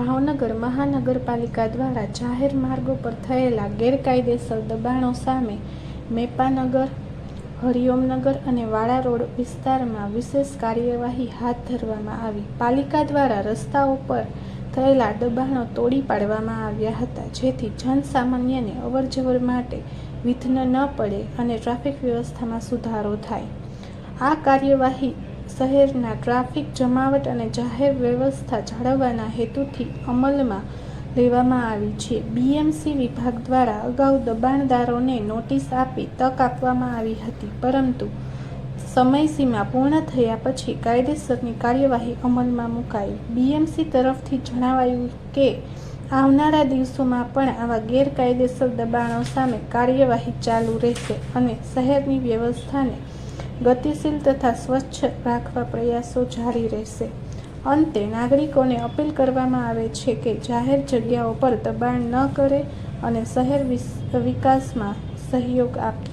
ભાવનગર મહાનગરપાલિકા દ્વારા જાહેર માર્ગો પર થયેલા ગેરકાયદેસર દબાણો સામે મેપાનગર, હરિઓમનગર અને વાળા રોડ વિસ્તારમાં વિશેષ કાર્યવાહી હાથ ધરવામાં આવી. પાલિકા દ્વારા રસ્તાઓ પર થયેલા દબાણો તોડી પાડવામાં આવ્યા હતા, જેથી જનસામાન્યને અવરજવર માટે વિઘ્ન ન પડે અને ટ્રાફિક વ્યવસ્થામાં સુધારો થાય. આ કાર્યવાહી શહેરના ટ્રાફિક જમાવટ અને જાહેર વ્યવસ્થા જાળવવાના હેતુથી અમલમાં લેવામાં આવી છે. બીએમસી વિભાગ દ્વારા અગાઉ દબાણદારોને નોટિસ આપી તક આપવામાં આવી હતી, પરંતુ સમયસીમા પૂર્ણ થયા પછી કાયદેસરની કાર્યવાહી અમલમાં મુકાઈ. બીએમસી તરફથી જણાવાયું કે આવનારા દિવસોમાં પણ આવા ગેરકાયદેસર દબાણો સામે કાર્યવાહી ચાલુ રહેશે અને શહેરની વ્યવસ્થાને ગતિશીલ તથા સ્વચ્છ રાખવા પ્રયાસો જારી રહેશે. અંતે નાગરિકોને અપીલ કરવામાં આવે છે કે જાહેર જગ્યાઓ પર દબાણ ન કરે અને શહેર વિકાસમાં સહયોગ આપે.